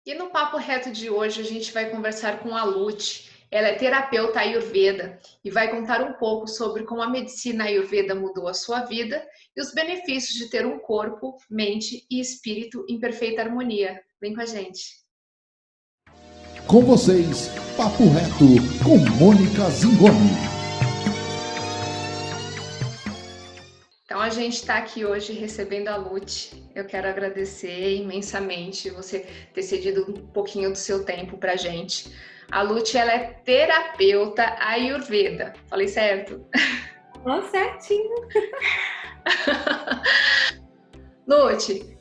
E no papo reto de hoje a gente vai conversar com a Lute. Ela é terapeuta Ayurveda e vai contar um pouco sobre como a medicina Ayurveda mudou a sua vida e os benefícios de ter um corpo, mente e espírito em perfeita harmonia. Vem com a gente. Com vocês, Papo Reto com Mônica Zingoni. Então a gente está aqui hoje recebendo a Lute. Eu quero agradecer imensamente você ter cedido um pouquinho do seu tempo para a gente. A Lute, ela é terapeuta Ayurveda. Falei certo? Falou certinho. Lute,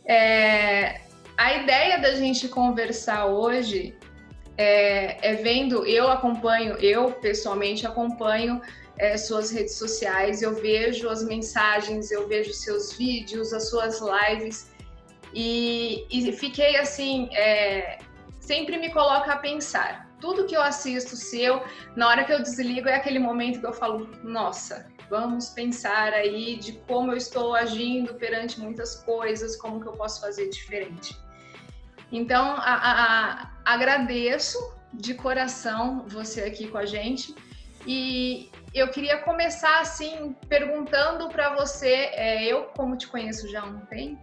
a ideia da gente conversar hoje vendo, eu pessoalmente acompanho suas redes sociais, eu vejo as mensagens, eu vejo seus vídeos, as suas lives e fiquei assim, sempre me coloca a pensar. Tudo que eu assisto na hora que eu desligo é aquele momento que eu falo, nossa, vamos pensar aí de como eu estou agindo perante muitas coisas, como que eu posso fazer diferente. Então, agradeço de coração você aqui com a gente e eu queria começar assim perguntando para você, eu como te conheço já há um tempo,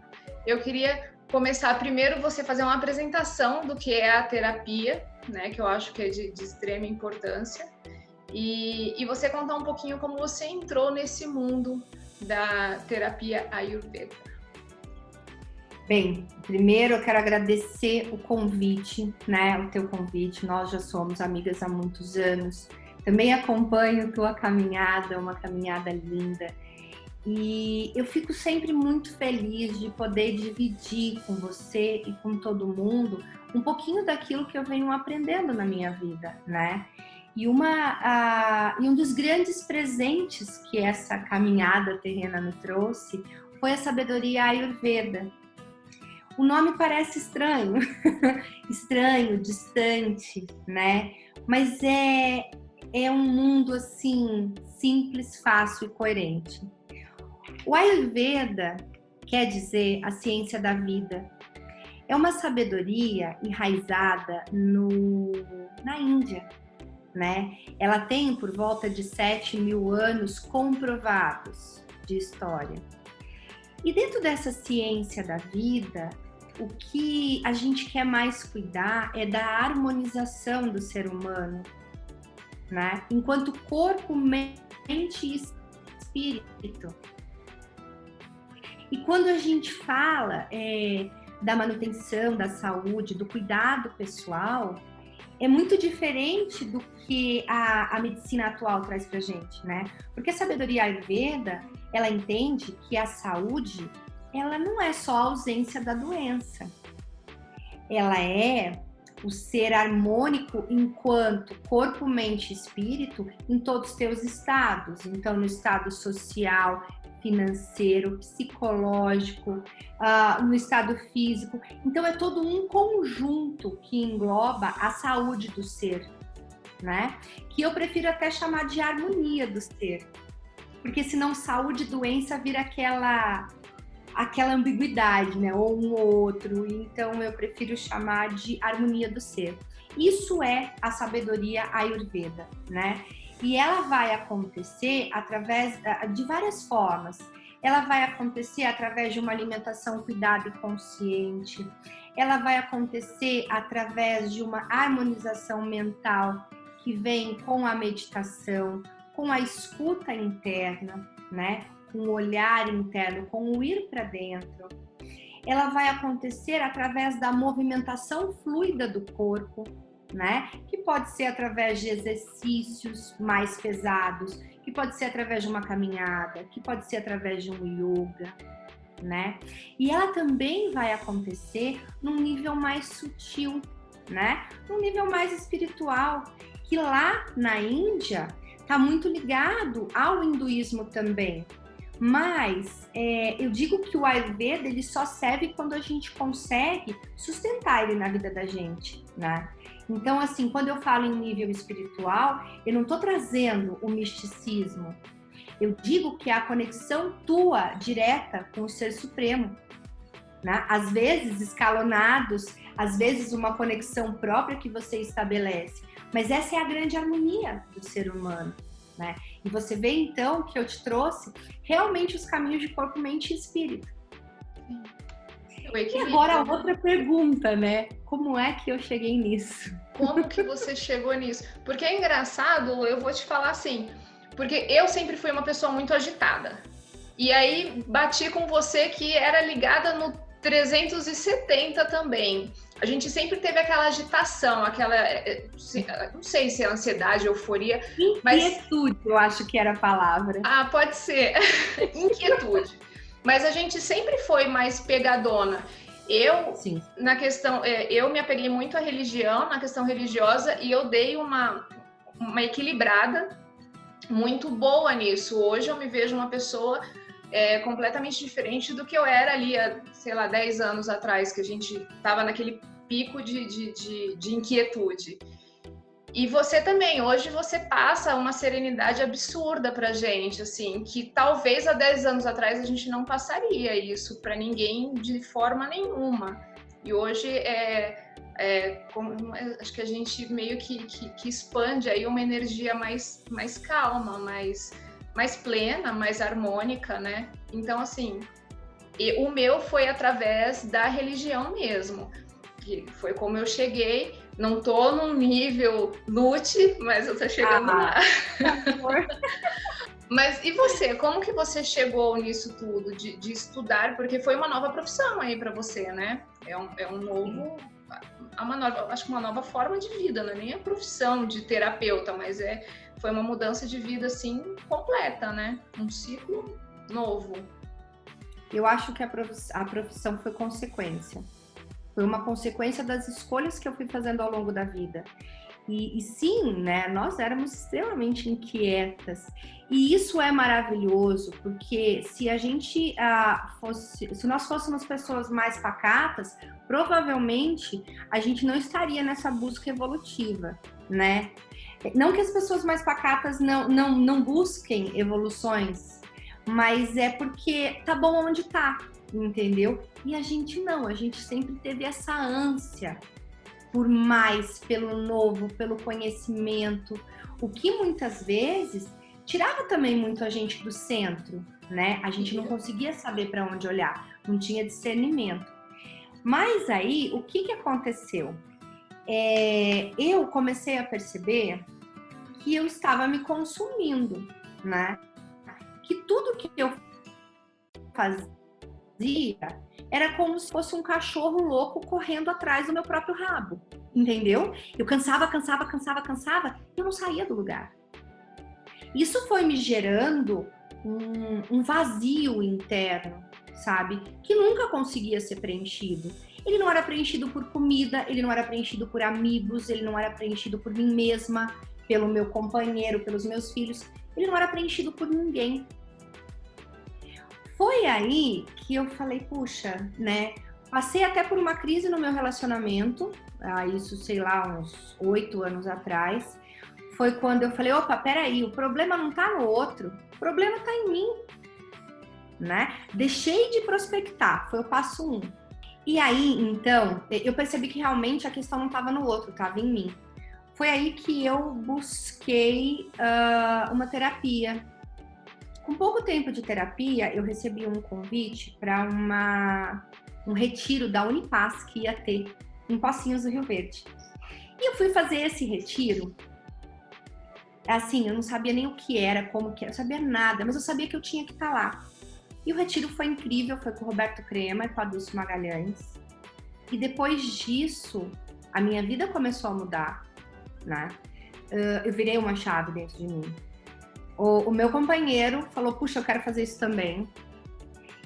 eu queria começar primeiro você fazer uma apresentação do que é a terapia, né, que eu acho que é de extrema importância, e você contar um pouquinho como você entrou nesse mundo da terapia Ayurveda. Bem, primeiro eu quero agradecer o convite, né? O teu convite. Nós já somos amigas há muitos anos. Também acompanho tua caminhada, uma caminhada linda. E eu fico sempre muito feliz de poder dividir com você e com todo mundo um pouquinho daquilo que eu venho aprendendo na minha vida, né? E um dos grandes presentes que essa caminhada terrena me trouxe foi a sabedoria Ayurveda. O nome parece estranho, estranho, distante, né? Mas é um mundo assim, simples, fácil e coerente. O Ayurveda quer dizer a ciência da vida. É uma sabedoria enraizada na Índia, né? Ela tem por volta de 7.000 anos comprovados de história. E dentro dessa ciência da vida, o que a gente quer mais cuidar é da harmonização do ser humano, né? Enquanto corpo, mente e espírito. E quando a gente fala da manutenção da saúde, do cuidado pessoal, é muito diferente do que a medicina atual traz pra gente, né? Porque a sabedoria Ayurveda, ela entende que a saúde, ela não é só a ausência da doença. Ela é o ser harmônico enquanto corpo, mente e espírito em todos os teus estados. Então, no estado social, financeiro, psicológico, no estado físico. Então, é todo um conjunto que engloba a saúde do ser, né? Que eu prefiro até chamar de harmonia do ser. Porque senão saúde e doença vira aquela ambiguidade, né? Ou um ou outro. Então, eu prefiro chamar de harmonia do ser. Isso é a sabedoria Ayurveda, né? E ela vai acontecer através de várias formas. Ela vai acontecer através de uma alimentação cuidada e consciente. Ela vai acontecer através de uma harmonização mental que vem com a meditação, com a escuta interna, né? Com o olhar interno, com o ir para dentro. Ela vai acontecer através da movimentação fluida do corpo, né? Que pode ser através de exercícios mais pesados, que pode ser através de uma caminhada, que pode ser através de um yoga, né? E ela também vai acontecer num nível mais sutil, né? Num nível mais espiritual, que lá na Índia está muito ligado ao hinduísmo também. Mas eu digo que o Ayurveda ele só serve quando a gente consegue sustentar ele na vida da gente, né? Então, assim, quando eu falo em nível espiritual, eu não estou trazendo o misticismo. Eu digo que é a conexão tua direta com o Ser Supremo, né? Às vezes escalonados, às vezes uma conexão própria que você estabelece. Mas essa é a grande harmonia do ser humano, né? E você vê então que eu te trouxe realmente os caminhos de corpo, mente e espírito. E agora a outra pergunta, né? Como é que eu cheguei nisso? Como que você chegou nisso? Porque é engraçado, eu vou te falar assim, porque eu sempre fui uma pessoa muito agitada. E aí bati com você que era ligada no 370 também. A gente sempre teve aquela agitação, aquela, não sei se é ansiedade, euforia, mas... Inquietude, eu acho que era a palavra. Ah, pode ser. Inquietude. Mas a gente sempre foi mais pegadona. Sim. Na questão, eu me apeguei muito à religião, na questão religiosa, e eu dei uma equilibrada muito boa nisso. Hoje eu me vejo uma pessoa completamente diferente do que eu era ali há, sei lá, 10 anos atrás, que a gente estava naquele pico de inquietude. E você também, hoje você passa uma serenidade absurda pra gente, assim, que talvez há 10 anos atrás a gente não passaria isso pra ninguém de forma nenhuma. E hoje acho que a gente meio que expande aí uma energia mais calma, mais plena, mais harmônica, né? Então, assim, o meu foi através da religião mesmo, que foi como eu cheguei. Não tô num nível Lute, mas eu tô chegando lá. Mas e você? Como que você chegou nisso tudo, de estudar? Porque foi uma nova profissão aí para você, né? Acho que uma nova forma de vida, não é nem a profissão de terapeuta, mas foi uma mudança de vida, assim, completa, né? Um ciclo novo. Eu acho que a profissão foi consequência. Foi uma consequência das escolhas que eu fui fazendo ao longo da vida. E sim, né, nós éramos extremamente inquietas. E isso é maravilhoso, porque se a gente se nós fôssemos pessoas mais pacatas, provavelmente a gente não estaria nessa busca evolutiva, né? Não que as pessoas mais pacatas não busquem evoluções, mas é porque tá bom onde tá. Entendeu? E a gente não, a gente sempre teve essa ânsia por mais, pelo novo, pelo conhecimento, o que muitas vezes tirava também muito a gente do centro, né? A gente não conseguia saber para onde olhar, não tinha discernimento. Mas aí, o que aconteceu? Eu comecei a perceber que eu estava me consumindo, né? Que tudo que eu fazia era como se fosse um cachorro louco correndo atrás do meu próprio rabo, entendeu? Eu cansava e eu não saía do lugar. Isso foi me gerando um vazio interno, sabe? Que nunca conseguia ser preenchido. Ele não era preenchido por comida, ele não era preenchido por amigos, ele não era preenchido por mim mesma, pelo meu companheiro, pelos meus filhos. Ele não era preenchido por ninguém. Foi aí que eu falei, puxa, né? Passei até por uma crise no meu relacionamento, isso, sei lá, uns 8 anos atrás. Foi quando eu falei, opa, peraí, o problema não tá no outro, o problema tá em mim, né? Deixei de prospectar, foi o passo 1. E aí, então, eu percebi que realmente a questão não estava no outro, estava em mim. Foi aí que eu busquei uma terapia. Com pouco tempo de terapia, eu recebi um convite para um retiro da Unipaz que ia ter em Pocinhos do Rio Verde. E eu fui fazer esse retiro. Assim, eu não sabia nem o que era, como que era, eu sabia nada, mas eu sabia que eu tinha que estar lá. E o retiro foi incrível, foi com o Roberto Crema e com a Dulce Magalhães. E depois disso, a minha vida começou a mudar, né? Eu virei uma chave dentro de mim. O meu companheiro falou, puxa, eu quero fazer isso também.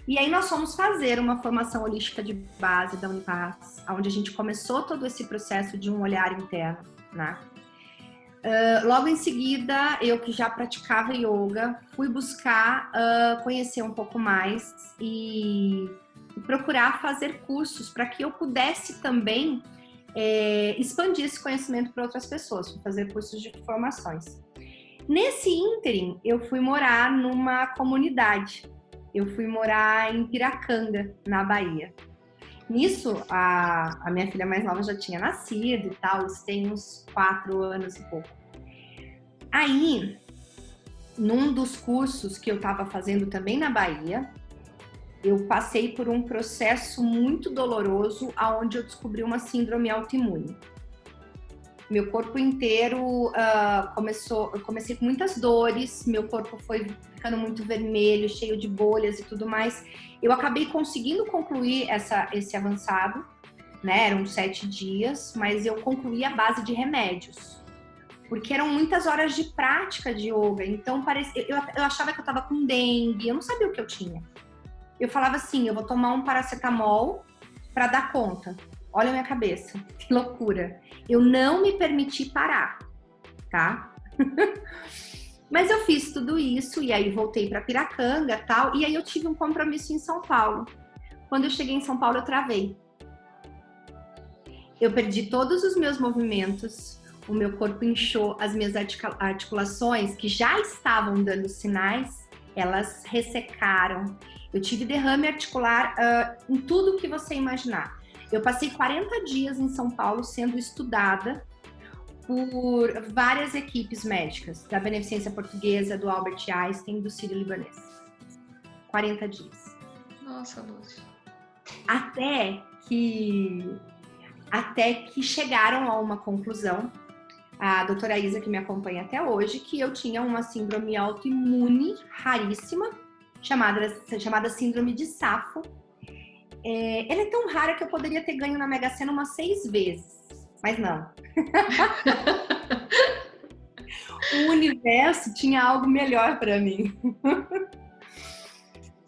E aí nós fomos fazer uma formação holística de base da Unipaz, onde a gente começou todo esse processo de um olhar interno, né? Logo em seguida, eu que já praticava yoga, fui buscar conhecer um pouco mais e procurar fazer cursos para que eu pudesse também expandir esse conhecimento para outras pessoas, fazer cursos de formações. Nesse ínterim, eu fui morar numa comunidade. Eu fui morar em Piracanga, na Bahia. Nisso, a minha filha mais nova já tinha nascido e tal, isso tem uns 4 anos e pouco. Aí, num dos cursos que eu estava fazendo também na Bahia, eu passei por um processo muito doloroso, onde eu descobri uma síndrome autoimune. Meu corpo inteiro eu comecei com muitas dores, meu corpo foi ficando muito vermelho, cheio de bolhas e tudo mais. Eu acabei conseguindo concluir esse avançado, né? Eram 7 dias, mas eu concluí à base de remédios. Porque eram muitas horas de prática de yoga, então eu achava que eu estava com dengue, eu não sabia o que eu tinha. Eu falava assim, eu vou tomar um paracetamol para dar conta. Olha a minha cabeça, que loucura. Eu não me permiti parar, tá? Mas eu fiz tudo isso e aí voltei para Piracanga e tal, e aí eu tive um compromisso em São Paulo. Quando eu cheguei em São Paulo, eu travei. Eu perdi todos os meus movimentos, o meu corpo inchou, as minhas articulações, que já estavam dando sinais, elas ressecaram. Eu tive derrame articular em tudo que você imaginar. Eu passei 40 dias em São Paulo sendo estudada por várias equipes médicas, da Beneficência Portuguesa, do Albert Einstein, do Sírio-Libanês. 40 dias. Nossa, Lúcia. Até que chegaram a uma conclusão, a doutora Isa, que me acompanha até hoje, que eu tinha uma síndrome autoimune raríssima, chamada síndrome de Safo. Ela é tão rara que eu poderia ter ganho na Mega Sena umas 6 vezes, mas não. O universo tinha algo melhor para mim.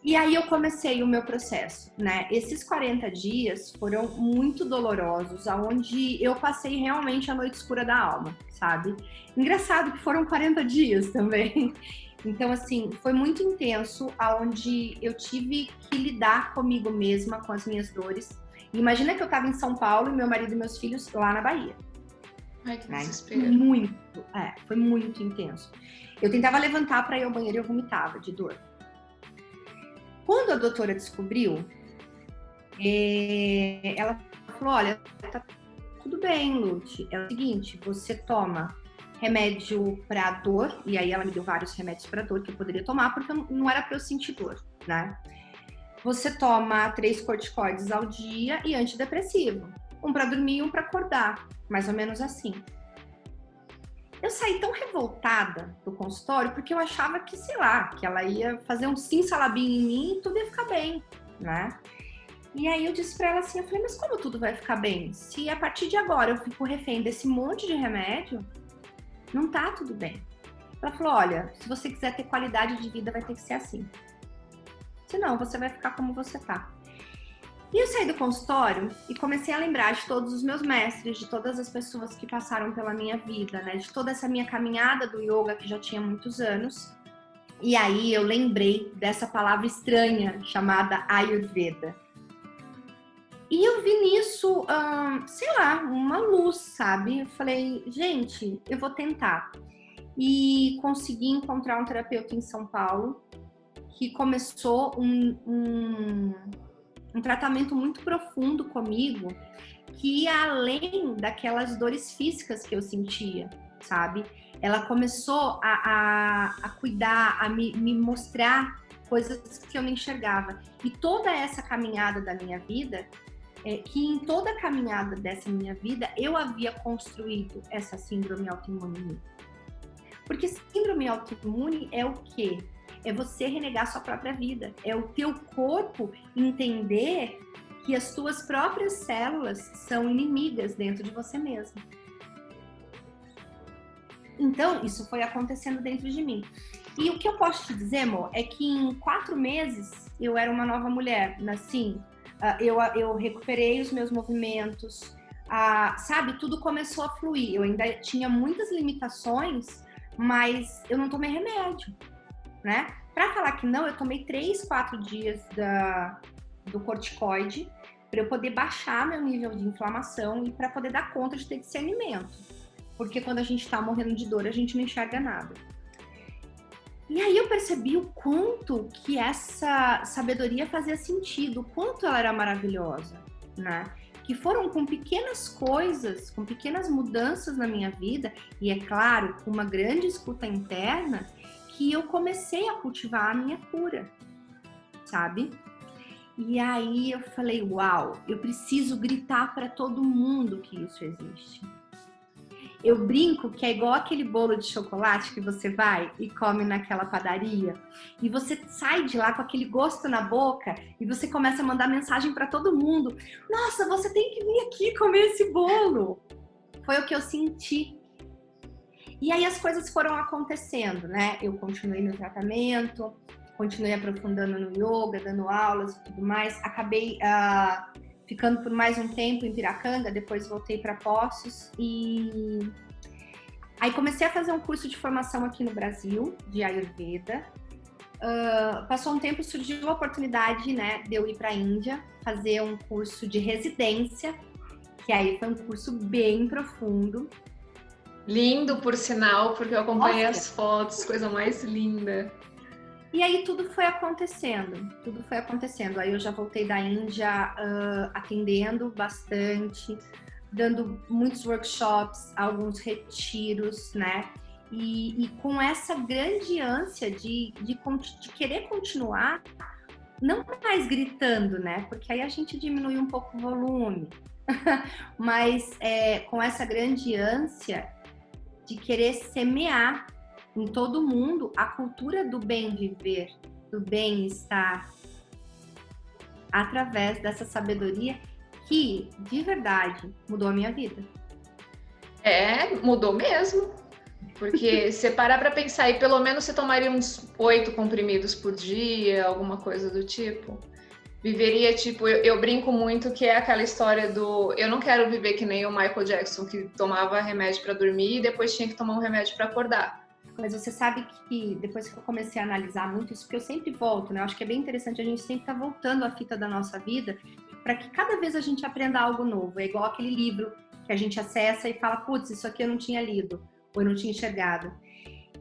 E aí eu comecei o meu processo, né? Esses 40 dias foram muito dolorosos, onde eu passei realmente a noite escura da alma, sabe? Engraçado que foram 40 dias também. Então, assim, foi muito intenso, onde eu tive que lidar comigo mesma, com as minhas dores. E imagina que eu estava em São Paulo e meu marido e meus filhos lá na Bahia. Ai, que Né? desespero. Foi muito intenso. Eu tentava levantar para ir ao banheiro e eu vomitava de dor. Quando a doutora descobriu, ela falou, olha, tá tudo bem, Lute. É o seguinte, você toma remédio para dor, e aí ela me deu vários remédios para dor que eu poderia tomar, porque não era para eu sentir dor, né? Você toma 3 corticoides ao dia e antidepressivo. Um para dormir e um para acordar, mais ou menos assim. Eu saí tão revoltada do consultório porque eu achava que, sei lá, que ela ia fazer um simsalabim em mim e tudo ia ficar bem, né? E aí eu disse pra ela assim, eu falei, mas como tudo vai ficar bem? Se a partir de agora eu fico refém desse monte de remédio, não tá tudo bem. Ela falou, olha, se você quiser ter qualidade de vida, vai ter que ser assim. Senão, você vai ficar como você tá. E eu saí do consultório e comecei a lembrar de todos os meus mestres, de todas as pessoas que passaram pela minha vida, né? De toda essa minha caminhada do yoga que já tinha muitos anos. E aí eu lembrei dessa palavra estranha chamada Ayurveda. E eu vi nisso, sei lá, uma luz, sabe? Eu falei, gente, eu vou tentar. E consegui encontrar um terapeuta em São Paulo que começou um tratamento muito profundo comigo, que ia além daquelas dores físicas que eu sentia, sabe? Ela começou a cuidar, a me mostrar coisas que eu não enxergava. E toda essa caminhada da minha vida, que em toda a caminhada dessa minha vida, eu havia construído essa síndrome autoimune. Porque síndrome autoimune é o quê? É você renegar sua própria vida. É o teu corpo entender que as tuas próprias células são inimigas dentro de você mesmo. Então, isso foi acontecendo dentro de mim. E o que eu posso te dizer, amor, é que em 4 meses eu era uma nova mulher. Assim, eu recuperei os meus movimentos, sabe? Tudo começou a fluir. Eu ainda tinha muitas limitações, mas eu não tomei remédio, né? Pra falar que não, eu tomei 3, 4 dias do corticoide para eu poder baixar meu nível de inflamação e para poder dar conta de ter discernimento. Porque quando a gente tá morrendo de dor, a gente não enxerga nada. E aí eu percebi o quanto que essa sabedoria fazia sentido, o quanto ela era maravilhosa. né? Que foram com pequenas coisas, com pequenas mudanças na minha vida, e é claro, com uma grande escuta interna, que eu comecei a cultivar a minha cura, sabe? E aí eu falei, uau, eu preciso gritar para todo mundo que isso existe. Eu brinco que é igual aquele bolo de chocolate que você vai e come naquela padaria e você sai de lá com aquele gosto na boca e você começa a mandar mensagem para todo mundo. Nossa, você tem que vir aqui comer esse bolo. Foi o que eu senti. E aí as coisas foram acontecendo, né? Eu continuei no tratamento, continuei aprofundando no yoga, dando aulas e tudo mais. Acabei ficando por mais um tempo em Piracanga, depois voltei para Poços e aí comecei a fazer um curso de formação aqui no Brasil, de Ayurveda. Passou um tempo, surgiu a oportunidade, né, de eu ir para a Índia, fazer um curso de residência, que aí foi um curso bem profundo. Lindo, por sinal, porque eu acompanhei as fotos, coisa mais linda. E aí tudo foi acontecendo. Aí eu já voltei da Índia atendendo bastante, dando muitos workshops, alguns retiros, né? E com essa grande ânsia de querer continuar, não mais gritando, né? Porque aí a gente diminui um pouco o volume, mas com essa grande ânsia de querer semear em todo mundo a cultura do bem viver, do bem-estar, através dessa sabedoria que, de verdade, mudou a minha vida. Mudou mesmo. Porque se parar para pensar aí, pelo menos você tomaria uns 8 comprimidos por dia, alguma coisa do tipo. Viveria, tipo, eu brinco muito que é aquela história do... Eu não quero viver que nem o Michael Jackson, que tomava remédio para dormir e depois tinha que tomar um remédio para acordar. Mas você sabe que depois que eu comecei a analisar muito isso, porque eu sempre volto, né? Eu acho que é bem interessante a gente sempre estar voltando à fita da nossa vida para que cada vez a gente aprenda algo novo. É igual aquele livro que a gente acessa e fala, putz, isso aqui eu não tinha lido, ou eu não tinha enxergado.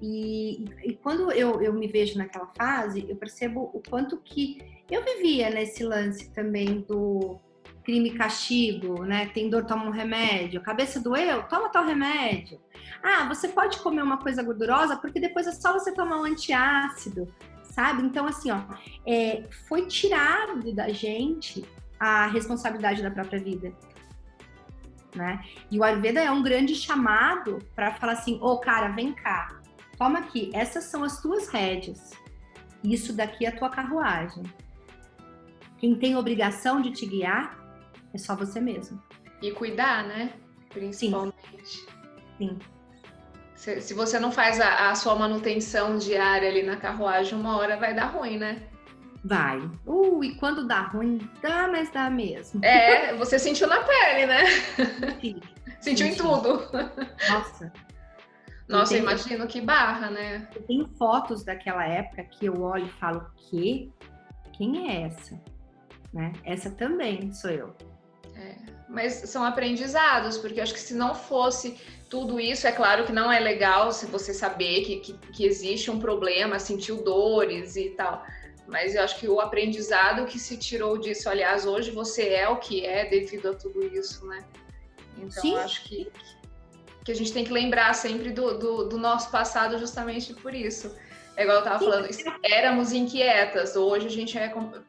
E quando eu me vejo naquela fase, eu percebo o quanto que eu vivia nesse lance também do crime e castigo, né? Tem dor, toma um remédio. Cabeça doeu? Toma tal remédio. Ah, você pode comer uma coisa gordurosa porque depois é só você tomar um antiácido, sabe? Então, assim, ó, foi tirado da gente a responsabilidade da própria vida, né? E o Ayurveda é um grande chamado para falar assim, cara, vem cá, toma aqui, essas são as tuas rédeas. Isso daqui é a tua carruagem. Quem tem obrigação de te guiar é só você mesmo. E cuidar, né? Principalmente. Sim. Se você não faz a sua manutenção diária ali na carruagem, uma hora vai dar ruim, né? Vai. E quando dá ruim, dá, mas dá mesmo. Você sentiu na pele, né? Sim. Sentiu em tudo. Nossa, eu imagino que barra, né? Eu tenho fotos daquela época que eu olho e falo, quem é essa? Né? Essa também sou eu. Mas são aprendizados, porque eu acho que se não fosse tudo isso, é claro que não é legal se você saber que existe um problema, sentiu dores e tal, mas eu acho que o aprendizado que se tirou disso, aliás, hoje você é o que é devido a tudo isso, né? Então, eu acho que a gente tem que lembrar sempre do nosso passado justamente por isso. É igual eu tava falando, éramos inquietas, hoje a gente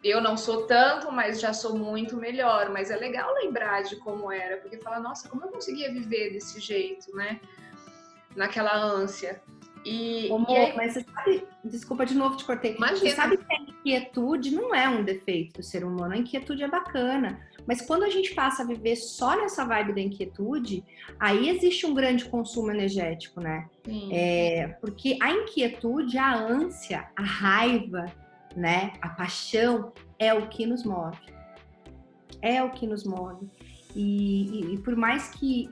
eu não sou tanto, mas já sou muito melhor, mas é legal lembrar de como era, porque fala, nossa, como eu conseguia viver desse jeito, né? Naquela ânsia. Mas você sabe, desculpa de novo te cortei. Imagina. Você sabe que a inquietude não é um defeito do ser humano, a inquietude é bacana. Mas quando a gente passa a viver só nessa vibe da inquietude, aí existe um grande consumo energético, né? Sim. Porque a inquietude, a ânsia, a raiva, né? A paixão é o que nos move. É o que nos move. E por mais que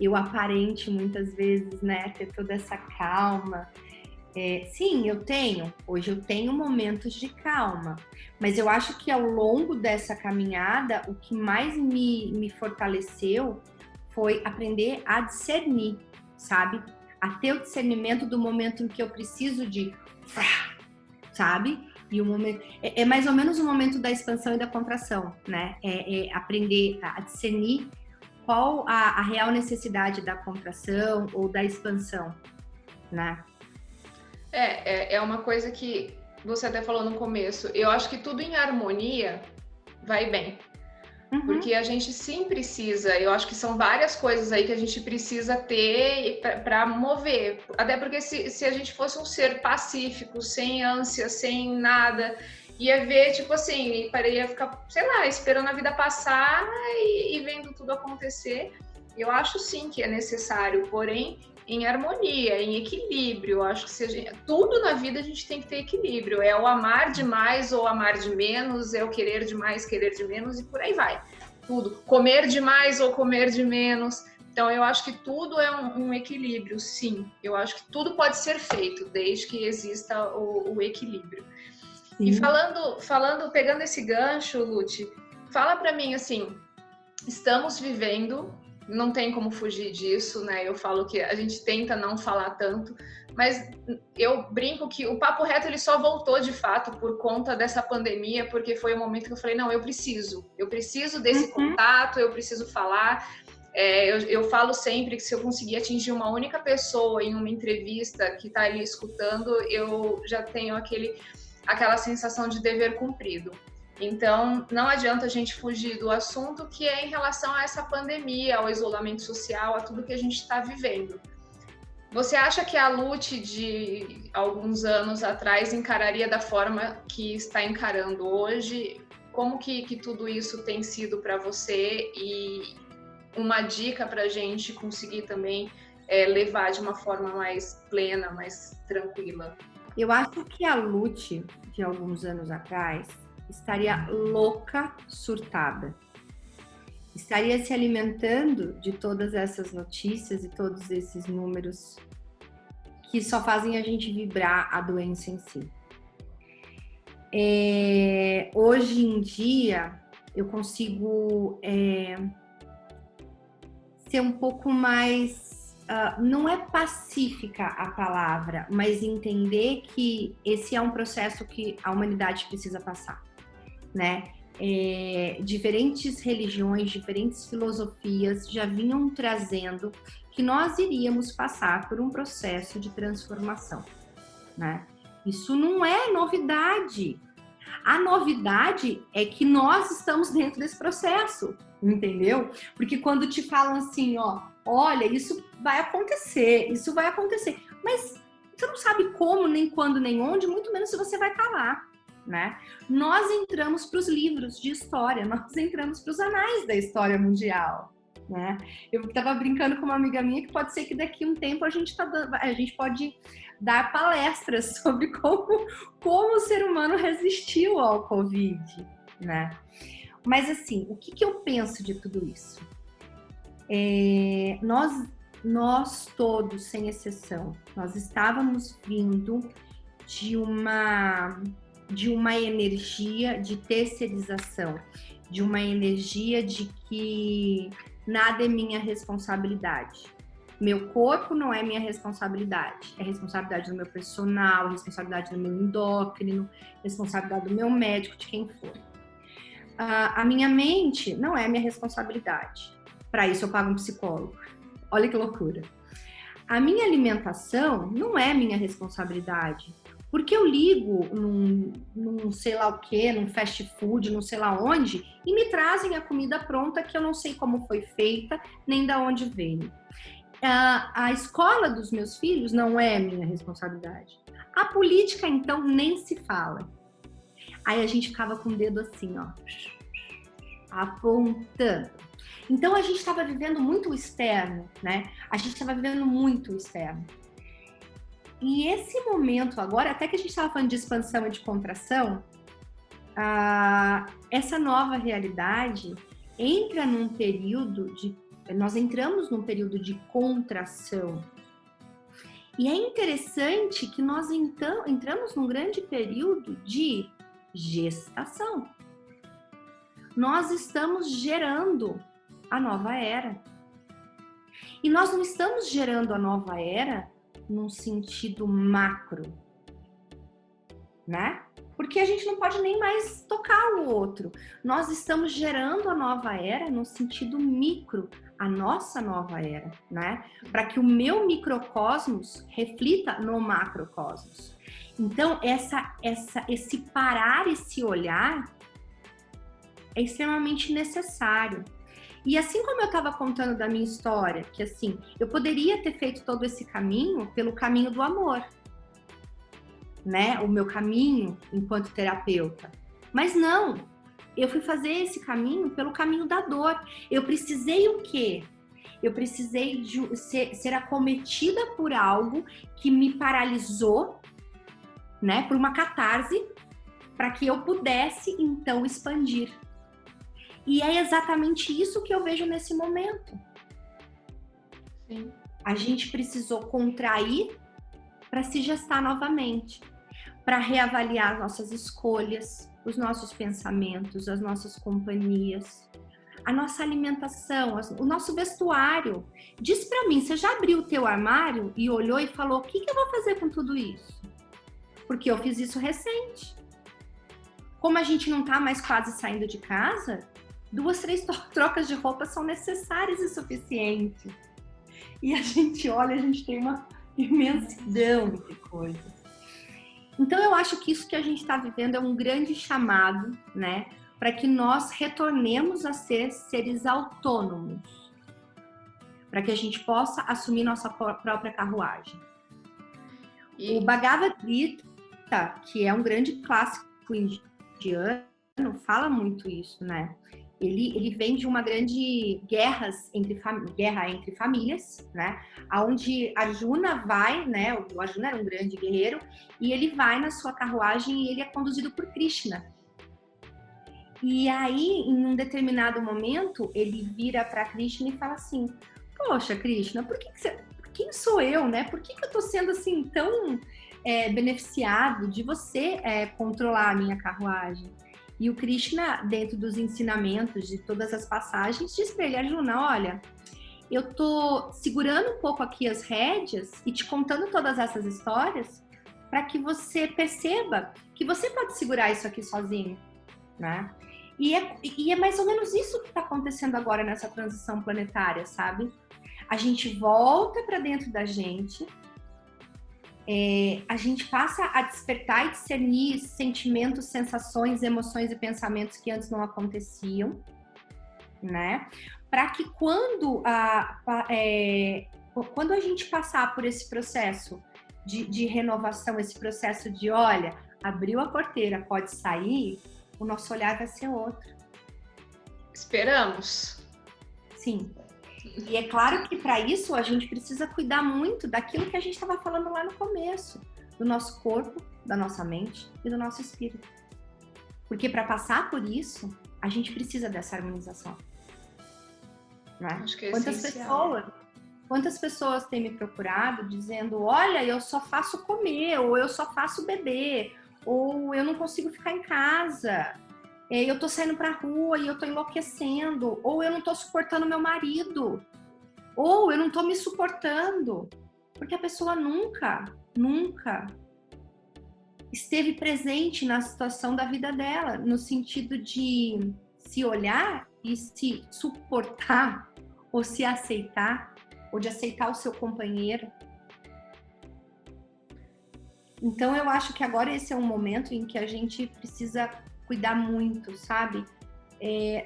eu aparente muitas vezes, né, ter toda essa calma. Sim, hoje eu tenho momentos de calma, mas eu acho que ao longo dessa caminhada, o que mais me fortaleceu foi aprender a discernir, sabe? A ter o discernimento do momento em que eu preciso de, sabe? E o momento é mais ou menos o momento da expansão e da contração, né? É aprender a discernir qual a real necessidade da contração ou da expansão, né? É uma coisa que você até falou no começo. Eu acho que tudo em harmonia vai bem. Porque a gente sim precisa, eu acho que são várias coisas aí que a gente precisa ter para mover. Até porque se a gente fosse um ser pacífico, sem ânsia, sem nada, ia ver, tipo assim, ia ficar, sei lá, esperando a vida passar e vendo tudo acontecer. Eu acho sim que é necessário, porém, em harmonia, em equilíbrio. Eu acho que tudo na vida a gente tem que ter equilíbrio. É o amar demais ou amar de menos, é o querer demais, querer de menos e por aí vai. Tudo. Comer demais ou comer de menos. Então, eu acho que tudo é um equilíbrio, sim. Eu acho que tudo pode ser feito, desde que exista o equilíbrio. Sim. E pegando esse gancho, Lute, fala para mim, assim, estamos vivendo, não tem como fugir disso, né? Eu falo que a gente tenta não falar tanto, mas eu brinco que o Papo Reto ele só voltou de fato por conta dessa pandemia, porque foi o momento que eu falei, não, eu preciso desse contato, eu preciso falar. Eu falo sempre que se eu conseguir atingir uma única pessoa em uma entrevista que está ali escutando, eu já tenho aquela sensação de dever cumprido. Então, não adianta a gente fugir do assunto que é em relação a essa pandemia, ao isolamento social, a tudo que a gente está vivendo. Você acha que a Lute de alguns anos atrás encararia da forma que está encarando hoje? Como que tudo isso tem sido para você? E uma dica para a gente conseguir também levar de uma forma mais plena, mais tranquila. Eu acho que a Lute de alguns anos atrás estaria louca, surtada. Estaria se alimentando de todas essas notícias e todos esses números que só fazem a gente vibrar a doença em si. Hoje em dia, eu consigo ser um pouco mais... não é pacífica a palavra, mas entender que esse é um processo que a humanidade precisa passar, né? Diferentes religiões, diferentes filosofias já vinham trazendo que nós iríamos passar por um processo de transformação, né? Isso não é novidade. A novidade é que nós estamos dentro desse processo, entendeu? Porque quando te falam assim, olha, isso vai acontecer, mas você não sabe como, nem quando, nem onde, muito menos se você vai estar lá, né? Nós entramos para os livros de história, nós entramos para os anais da história mundial, né? Eu estava brincando com uma amiga minha que pode ser que daqui a um tempo a gente pode dar palestras sobre como o ser humano resistiu ao Covid, né? Mas assim, o que eu penso de tudo isso? Nós todos, sem exceção, nós estávamos vindo de uma energia de terceirização, de uma energia de que nada é minha responsabilidade. Meu corpo não é minha responsabilidade, é responsabilidade do meu personal, responsabilidade do meu endócrino, responsabilidade do meu médico, de quem for. A minha mente não é minha responsabilidade. Para isso eu pago um psicólogo. Olha que loucura. A minha alimentação não é minha responsabilidade. Porque eu ligo num sei lá o quê, num fast food, não sei lá onde, e me trazem a comida pronta que eu não sei como foi feita, nem de onde veio. A escola dos meus filhos não é minha responsabilidade. A política, então, nem se fala. Aí a gente ficava com o dedo assim, apontando. Então a gente estava vivendo muito o externo, né? A gente estava vivendo muito o externo. E esse momento agora, até que a gente estava falando de expansão e de contração, essa nova realidade entra num período nós entramos num período de contração. E é interessante que nós então entramos num grande período de gestação. Nós estamos gerando a nova era. E nós não estamos gerando a nova era num sentido macro, né? Porque a gente não pode nem mais tocar o outro. Nós estamos gerando a nova era no sentido micro, a nossa nova era, né? Para que o meu microcosmos reflita no macrocosmos. Então, esse parar e se olhar é extremamente necessário. E assim como eu estava contando da minha história, que assim, eu poderia ter feito todo esse caminho pelo caminho do amor, né? O meu caminho enquanto terapeuta. Mas não, eu fui fazer esse caminho pelo caminho da dor. Eu precisei o quê? Eu precisei ser acometida por algo que me paralisou, né? Por uma catarse, para que eu pudesse, então, expandir. E é exatamente isso que eu vejo nesse momento. Sim. A gente precisou contrair para se gestar novamente, para reavaliar as nossas escolhas, os nossos pensamentos, as nossas companhias, a nossa alimentação, o nosso vestuário. Diz para mim, você já abriu o teu armário e olhou e falou, o que eu vou fazer com tudo isso? Porque eu fiz isso recente. Como a gente não está mais quase saindo de casa, 2, 3 trocas de roupa são necessárias e suficientes. E a gente olha, a gente tem uma imensidão de coisas. Então eu acho que isso que a gente está vivendo é um grande chamado, né? Para que nós retornemos a ser seres autônomos. Para que a gente possa assumir nossa própria carruagem. O Bhagavad Gita, que é um grande clássico indiano, fala muito isso, né? Ele vem de uma grande guerra entre famílias, né? Onde Arjuna vai, né? O Arjuna era um grande guerreiro e ele vai na sua carruagem e ele é conduzido por Krishna. E aí, em um determinado momento, ele vira para Krishna e fala assim: poxa, Krishna, quem sou eu, né? Por que eu tô sendo assim tão beneficiado de você controlar a minha carruagem? E o Krishna, dentro dos ensinamentos de todas as passagens, diz para ele, Arjuna, olha, eu tô segurando um pouco aqui as rédeas e te contando todas essas histórias para que você perceba que você pode segurar isso aqui sozinho, né? E é mais ou menos isso que está acontecendo agora nessa transição planetária, sabe? A gente volta para dentro da gente, a gente passa a despertar e discernir sentimentos, sensações, emoções e pensamentos que antes não aconteciam, né? Para que quando a gente passar por esse processo de renovação, esse processo de, olha, abriu a porteira, pode sair, o nosso olhar vai ser outro. Esperamos. Sim. E é claro que para isso a gente precisa cuidar muito daquilo que a gente estava falando lá no começo, do nosso corpo, da nossa mente e do nosso espírito. Porque para passar por isso, a gente precisa dessa harmonização. Né? Acho que é Quantas pessoas têm me procurado dizendo, olha, eu só faço comer, ou eu só faço beber, ou eu não consigo ficar em casa, eu tô saindo pra rua e eu tô enlouquecendo, ou eu não tô suportando meu marido, ou eu não tô me suportando, porque a pessoa nunca esteve presente na situação da vida dela, no sentido de se olhar e se suportar, ou se aceitar, ou de aceitar o seu companheiro. Então eu acho que agora esse é um momento em que a gente precisa cuidar muito, sabe?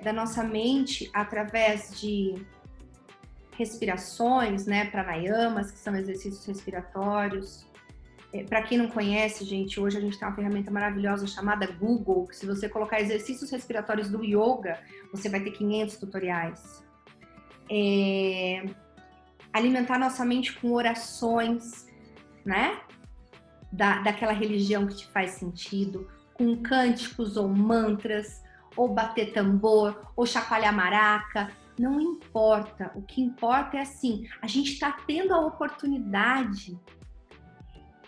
Da nossa mente através de respirações, né? Pranayamas, que são exercícios respiratórios. Para quem não conhece, gente, hoje a gente tem uma ferramenta maravilhosa chamada Google, que se você colocar exercícios respiratórios do yoga, você vai ter 500 tutoriais. Alimentar nossa mente com orações, né? Daquela religião que te faz sentido, com cânticos ou mantras, ou bater tambor, ou chacoalhar maraca, não importa. O que importa é assim, a gente está tendo a oportunidade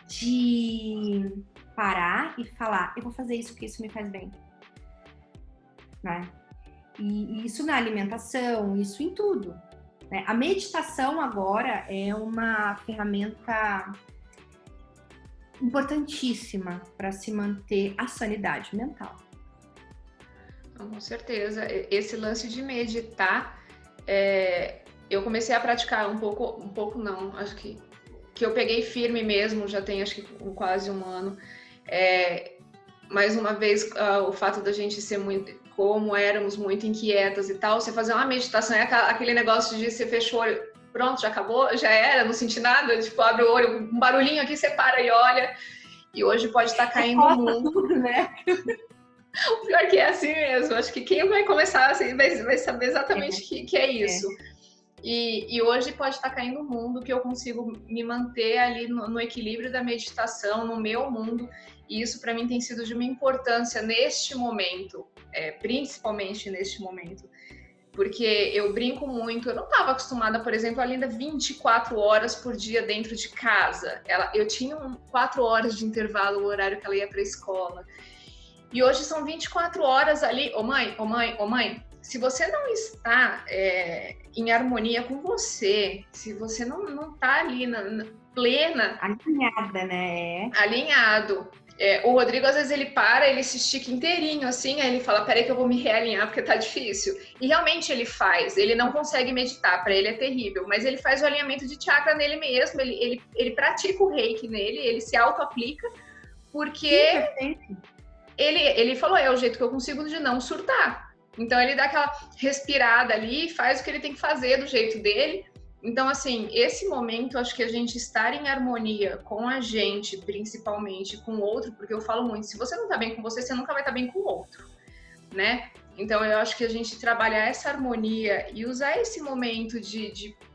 de parar e falar, eu vou fazer isso porque isso me faz bem. Né? E isso na alimentação, isso em tudo. Né? A meditação agora é uma ferramenta importantíssima para se manter a sanidade mental. Com certeza. Esse lance de meditar, eu comecei a praticar um pouco não, acho que eu peguei firme mesmo, já tem acho que quase um ano. Mais uma vez, o fato da gente ser muito, como éramos muito inquietas e tal, você fazer uma meditação é aquele negócio de você fechou o olho, pronto, já acabou, já era, não senti nada, tipo, abre o olho, um barulhinho aqui, você para e olha, e hoje pode estar caindo o mundo. Tudo, né? O pior que é assim mesmo, acho que quem vai começar assim, vai saber exatamente que é isso. E hoje pode estar caindo o mundo, que eu consigo me manter ali no equilíbrio da meditação, no meu mundo, e isso para mim tem sido de uma importância neste momento, principalmente neste momento, porque eu brinco muito, eu não estava acostumada, por exemplo, a Linda 24 horas por dia dentro de casa, eu tinha 4 horas de intervalo, o horário que ela ia para a escola, e hoje são 24 horas ali, ô mãe, se você não está em harmonia com você, se você não está ali na plena... Alinhada, né? Alinhado. O Rodrigo, às vezes, ele para, ele se estica inteirinho, assim, aí ele fala, peraí que eu vou me realinhar, porque tá difícil. E realmente ele faz, ele não consegue meditar, para ele é terrível, mas ele faz o alinhamento de chakra nele mesmo, ele pratica o reiki nele, ele se auto-aplica, porque ele falou, é o jeito que eu consigo de não surtar. Então ele dá aquela respirada ali, faz o que ele tem que fazer do jeito dele. Então, assim, esse momento, acho que a gente estar em harmonia com a gente, principalmente com o outro, porque eu falo muito, se você não tá bem com você, você nunca vai estar bem com o outro, né? Então eu acho que a gente trabalhar essa harmonia e usar esse momento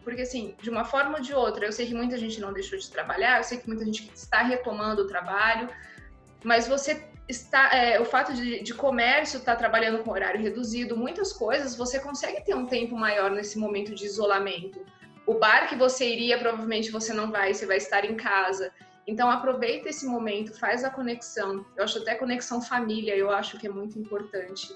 porque assim, de uma forma ou de outra, eu sei que muita gente não deixou de trabalhar, eu sei que muita gente está retomando o trabalho, mas você o fato de comércio estar trabalhando com horário reduzido, muitas coisas, você consegue ter um tempo maior nesse momento de isolamento. O bar que você iria, provavelmente você não vai, você vai estar em casa. Então aproveita esse momento, faz a conexão. Eu acho até conexão família, eu acho que é muito importante.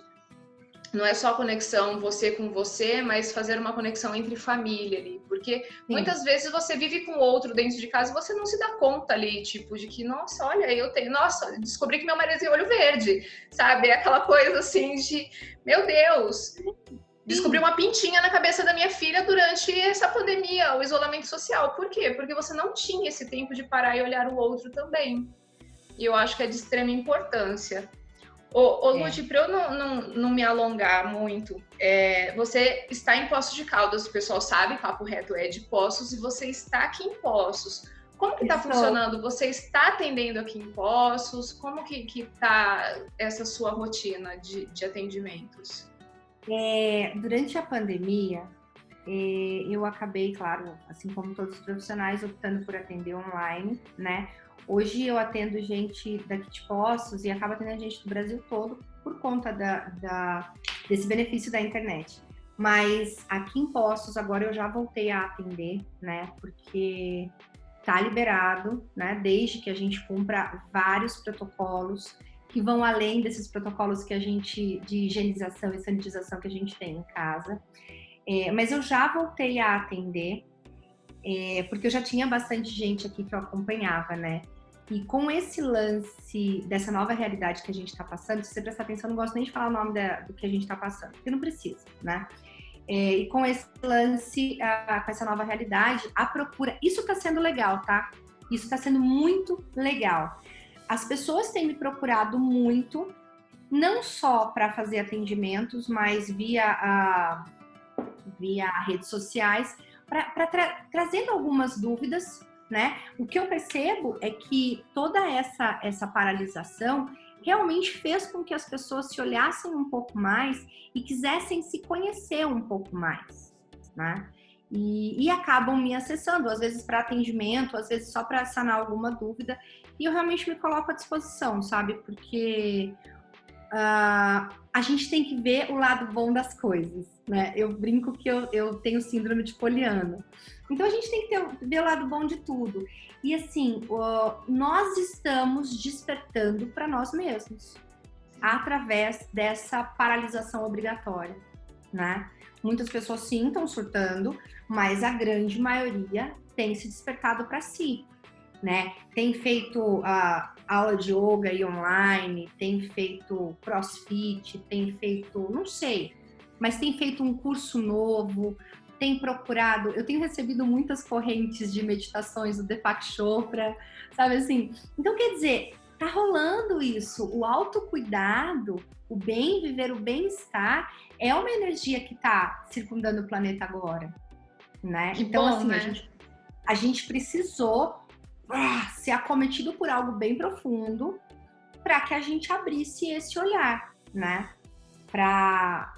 Não é só conexão você com você, mas fazer uma conexão entre família ali. Porque muitas vezes você vive com outro dentro de casa e você não se dá conta ali, tipo, de que, nossa, olha, nossa, descobri que meu marido tem olho verde, sabe? É aquela coisa assim de, meu Deus, descobri uma pintinha na cabeça da minha filha durante essa pandemia, o isolamento social. Por quê? Porque você não tinha esse tempo de parar e olhar o outro também. E eu acho que é de extrema importância. Lute, para eu não me alongar muito, você está em Poços de Caldas, o pessoal sabe, Papo Reto é de Poços, e você está aqui em Poços. Como que está funcionando? Você está atendendo aqui em Poços? Como que está essa sua rotina de atendimentos? Durante a pandemia, eu acabei, claro, assim como todos os profissionais, optando por atender online, né? Hoje eu atendo gente daqui de Poços e acabo atendendo gente do Brasil todo por conta desse benefício da internet. Mas aqui em Poços agora eu já voltei a atender, né? Porque tá liberado, né? Desde que a gente cumpra vários protocolos que vão além desses protocolos que a gente de higienização e sanitização que a gente tem em casa. Mas eu já voltei a atender, porque eu já tinha bastante gente aqui que eu acompanhava, né? E com esse lance dessa nova realidade que a gente está passando, se você prestar atenção, eu não gosto nem de falar o nome do que a gente está passando, porque não precisa, né? E com esse lance, com essa nova realidade, a procura... Isso está sendo legal, tá? Isso está sendo muito legal. As pessoas têm me procurado muito, não só para fazer atendimentos, mas via redes sociais, trazendo algumas dúvidas, né? O que eu percebo é que toda essa paralisação realmente fez com que as pessoas se olhassem um pouco mais e quisessem se conhecer um pouco mais, né? E acabam me acessando, às vezes para atendimento, às vezes só para sanar alguma dúvida, e eu realmente me coloco à disposição, sabe? Porque a gente tem que ver o lado bom das coisas, né? Eu brinco que eu tenho síndrome de Poliana. Então a gente tem que ver o lado bom de tudo. E assim, nós estamos despertando para nós mesmos através dessa paralisação obrigatória, né? Muitas pessoas sim estão surtando, mas a grande maioria tem se despertado para si. né? Tem feito a aula de yoga e online, tem feito crossfit, tem feito, não sei, mas tem feito um curso novo, tem procurado, eu tenho recebido muitas correntes de meditações do Deepak Chopra, sabe assim? Então, quer dizer, tá rolando isso, o autocuidado, o bem viver, o bem-estar, é uma energia que tá circundando o planeta agora, né? Que então, bom, assim, né? a gente precisou ser acometido por algo bem profundo para que a gente abrisse esse olhar, né? Para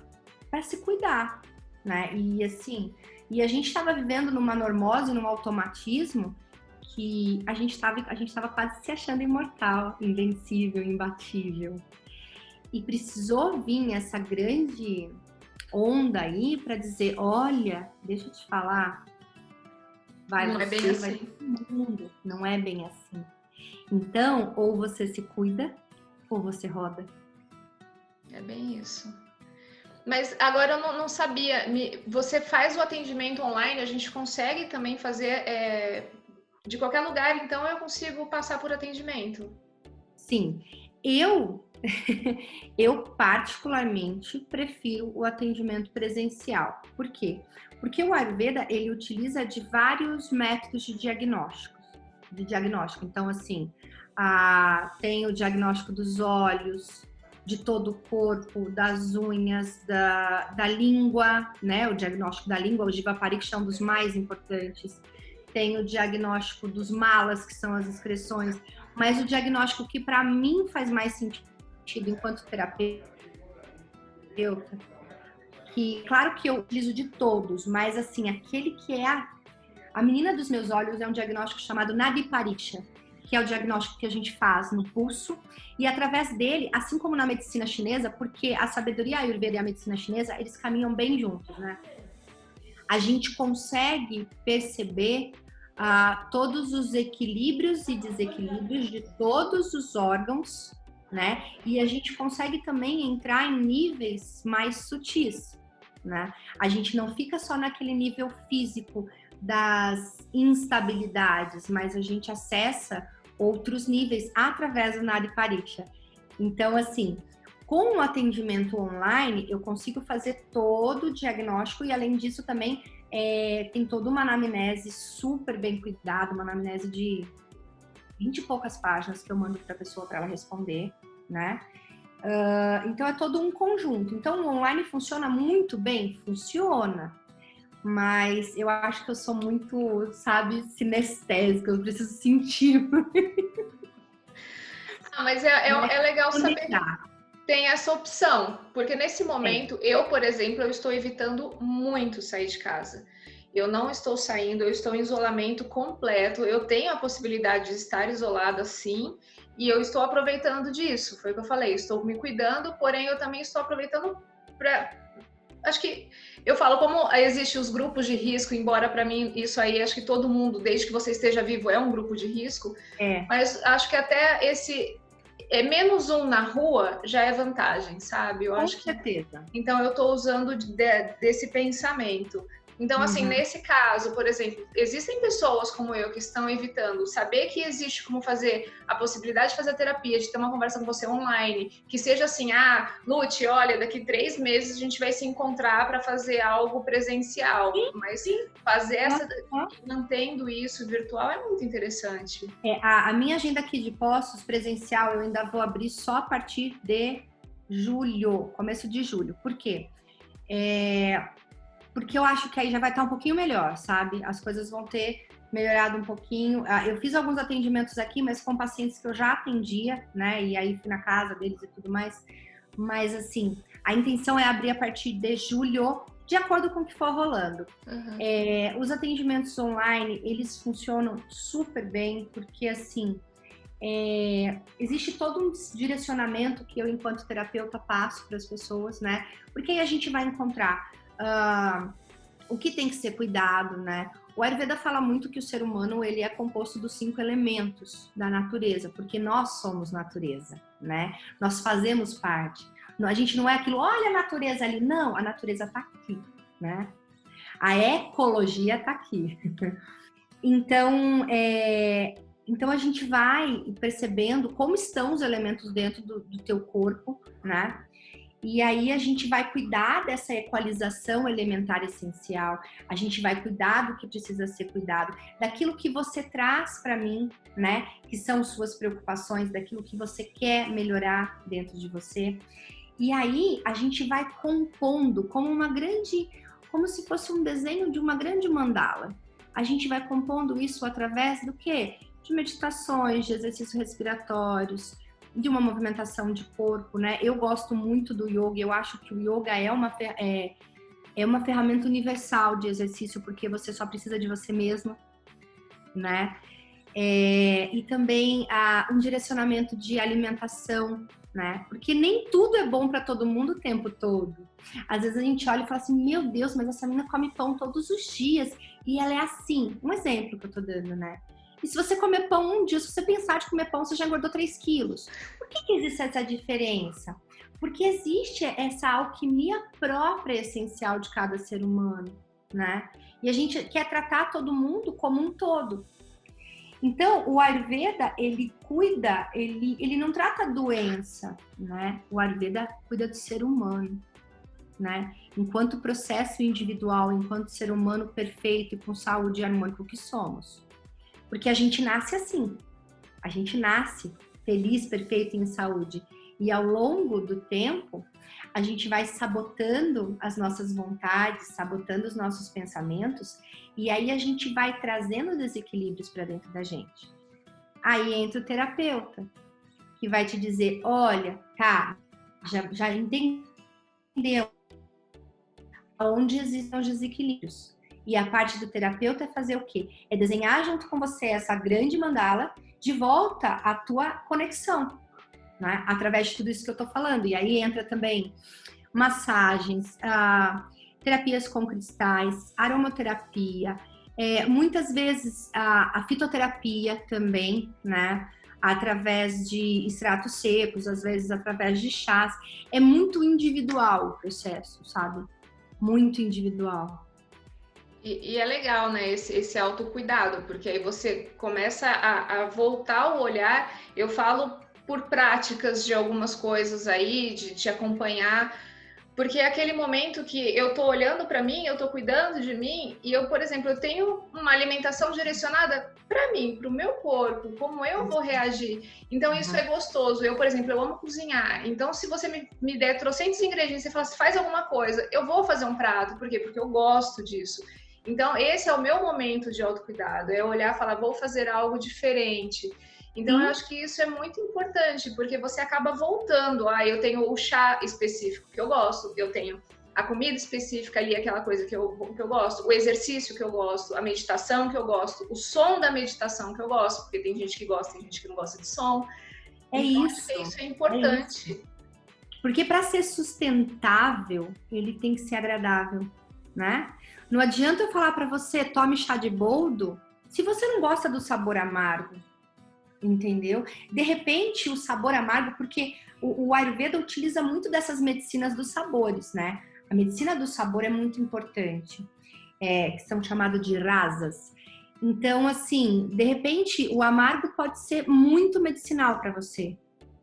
se cuidar, né? E assim, a gente estava vivendo numa normose, num automatismo que a gente estava quase se achando imortal, invencível, imbatível. E precisou vir essa grande onda aí para dizer, olha, deixa eu te falar, Não é bem vai assim. pro mundo, não é bem assim. Então, ou você se cuida, ou você roda. É bem isso. Mas agora eu não sabia. Você faz o atendimento online, a gente consegue também fazer de qualquer lugar, então eu consigo passar por atendimento. Sim, eu eu particularmente prefiro o atendimento presencial. Por quê? Porque o Ayurveda, ele utiliza de vários métodos de diagnóstico. Então, assim, tem o diagnóstico dos olhos, de todo o corpo, das unhas, da língua, né? O diagnóstico da língua, o Jiva Pariksha é um dos mais importantes. Tem o diagnóstico dos malas, que são as excreções. Mas o diagnóstico que para mim faz mais sentido enquanto terapeuta, que claro que eu utilizo de todos, mas assim, aquele que é a menina dos meus olhos é um diagnóstico chamado Nadi Pariksha, que é o diagnóstico que a gente faz no pulso, e através dele, assim como na medicina chinesa, porque a sabedoria ayurveda e a medicina chinesa, eles caminham bem juntos, né? A gente consegue perceber todos os equilíbrios e desequilíbrios de todos os órgãos, né? E a gente consegue também entrar em níveis mais sutis, né? A gente não fica só naquele nível físico das instabilidades, mas a gente acessa outros níveis através do Nadi Pariksha. Então, assim, com o atendimento online, eu consigo fazer todo o diagnóstico e, além disso, também tem toda uma anamnese super bem cuidada, uma anamnese de 20 e poucas páginas que eu mando para a pessoa para ela responder, né? Então, é todo um conjunto. Então, o online funciona muito bem? Funciona. Mas eu acho que eu sou muito, sabe, sinestésica, eu preciso sentir. Mas é legal saber que tem essa opção, porque nesse momento, eu, por exemplo, eu estou evitando muito sair de casa. Eu não estou saindo, eu estou em isolamento completo, eu tenho a possibilidade de estar isolada sim, e eu estou aproveitando disso, foi o que eu falei, estou me cuidando, porém eu também estou aproveitando para... Acho que eu falo como existem os grupos de risco, embora para mim isso aí, acho que todo mundo, desde que você esteja vivo, é um grupo de risco, mas acho que até esse... menos um na rua já é vantagem, sabe? Eu acho que... Com certeza. Então, eu estou usando desse pensamento. Então, assim, nesse caso, por exemplo, existem pessoas como eu que estão evitando saber que existe como fazer a possibilidade de fazer terapia, de ter uma conversa com você online, que seja assim, Lute, olha, daqui 3 meses a gente vai se encontrar para fazer algo presencial. Mas fazer mantendo isso virtual é muito interessante. A minha agenda aqui de Poços presencial, eu ainda vou abrir só a partir de julho, começo de julho. Por quê? Porque eu acho que aí já vai estar um pouquinho melhor, sabe? As coisas vão ter melhorado um pouquinho. Eu fiz alguns atendimentos aqui, mas com pacientes que eu já atendia, né? E aí fui na casa deles e tudo mais. Mas, assim, a intenção é abrir a partir de julho, de acordo com o que for rolando. Os atendimentos online, eles funcionam super bem, porque, assim, existe todo um direcionamento que eu, enquanto terapeuta, passo para as pessoas, né? Porque aí a gente vai encontrar o que tem que ser cuidado, né? O Ayurveda fala muito que o ser humano, ele é composto dos 5 elementos da natureza, porque nós somos natureza, né? Nós fazemos parte. A gente não é aquilo, olha a natureza ali. Não, a natureza tá aqui, né? A ecologia tá aqui. Então, Então a gente vai percebendo como estão os elementos dentro do teu corpo, né? E aí a gente vai cuidar dessa equalização elementar essencial, a gente vai cuidar do que precisa ser cuidado, daquilo que você traz para mim, né? Que são suas preocupações, daquilo que você quer melhorar dentro de você. E aí a gente vai compondo como se fosse um desenho de uma grande mandala. A gente vai compondo isso através do quê? De meditações, de exercícios respiratórios, de uma movimentação de corpo, né? Eu gosto muito do yoga, eu acho que o yoga é uma ferramenta universal de exercício, porque você só precisa de você mesmo, né? E também um direcionamento de alimentação, né? Porque nem tudo é bom para todo mundo o tempo todo. Às vezes a gente olha e fala assim, meu Deus, mas essa menina come pão todos os dias e ela é assim. Um exemplo que eu tô dando, né? E se você comer pão um dia, se você pensar de comer pão, você já engordou 3 quilos. Por que existe essa diferença? Porque existe essa alquimia própria essencial de cada ser humano, né? E a gente quer tratar todo mundo como um todo. Então, o Ayurveda, ele cuida, ele não trata doença, né? O Ayurveda cuida do ser humano, né? Enquanto processo individual, enquanto ser humano perfeito e com saúde e harmônico que somos. Porque a gente nasce assim, a gente nasce feliz, perfeito e em saúde. E ao longo do tempo, a gente vai sabotando as nossas vontades, sabotando os nossos pensamentos, e aí a gente vai trazendo desequilíbrios para dentro da gente. Aí entra o terapeuta, que vai te dizer, olha, tá, já entendeu onde existem os desequilíbrios. E a parte do terapeuta é fazer o quê? É desenhar junto com você essa grande mandala de volta à tua conexão, né? Através de tudo isso que eu tô falando. E aí entra também massagens, terapias com cristais, aromaterapia, muitas vezes a fitoterapia também, né? Através de extratos secos, às vezes através de chás. É muito individual o processo, sabe? Muito individual. E é legal, né, esse autocuidado, porque aí você começa a voltar o olhar. Eu falo por práticas de algumas coisas aí, de te acompanhar, porque é aquele momento que eu tô olhando para mim, eu tô cuidando de mim, e eu, por exemplo, eu tenho uma alimentação direcionada para mim, para o meu corpo, como eu vou reagir. Então isso é gostoso. Eu, por exemplo, eu amo cozinhar. Então se você me der trocentos ingredientes e falar assim, faz alguma coisa, eu vou fazer um prato. Por quê? Porque eu gosto disso. Então esse é o meu momento de autocuidado, é olhar e falar, vou fazer algo diferente. Então eu acho que isso é muito importante, porque você acaba voltando. Eu tenho o chá específico que eu gosto, eu tenho a comida específica ali, aquela coisa que eu gosto, o exercício que eu gosto, a meditação que eu gosto, o som da meditação que eu gosto, porque tem gente que gosta, tem gente que não gosta de som. Então, isso. Acho que isso é importante. Isso. Porque para ser sustentável, ele tem que ser agradável, né? Não adianta eu falar para você, tome chá de boldo, se você não gosta do sabor amargo, entendeu? De repente, o sabor amargo, porque o Ayurveda utiliza muito dessas medicinas dos sabores, né? A medicina do sabor é muito importante, que são chamadas de rasas. Então, assim, de repente, o amargo pode ser muito medicinal para você,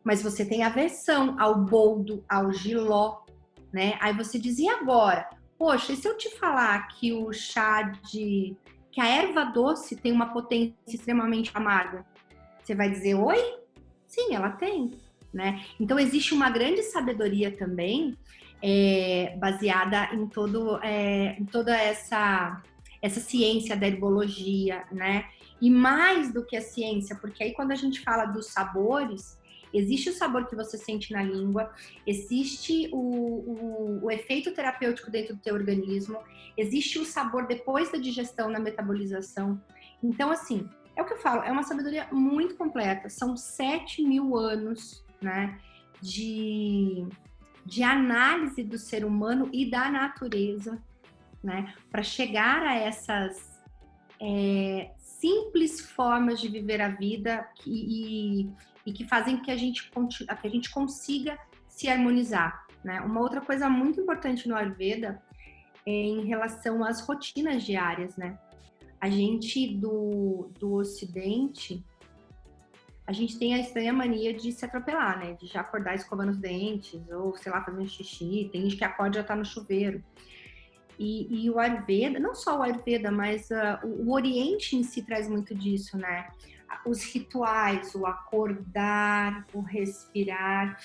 mas você tem aversão ao boldo, ao jiló, né? Aí você diz, e agora? Poxa, e se eu te falar que que a erva doce tem uma potência extremamente amarga? Você vai dizer, oi? Sim, ela tem, né? Então, existe uma grande sabedoria também, baseada em toda essa ciência da herbologia, né? E mais do que a ciência, porque aí quando a gente fala dos sabores, existe o sabor que você sente na língua, existe o efeito terapêutico dentro do teu organismo, existe o sabor depois da digestão, na metabolização. Então, assim, é o que eu falo, é uma sabedoria muito completa. São 7.000 anos, né, de análise do ser humano e da natureza, né, para chegar a essas simples formas de viver a vida e que fazem que a gente consiga se harmonizar, né? Uma outra coisa muito importante no Ayurveda é em relação às rotinas diárias, né? A gente do Ocidente, a gente tem a estranha mania de se atropelar, né? De já acordar escovando os dentes, ou, sei lá, fazendo xixi. Tem gente que acorda e já tá no chuveiro. E o Ayurveda, não só o Ayurveda, mas o Oriente em si traz muito disso, né? Os rituais, o acordar, o respirar.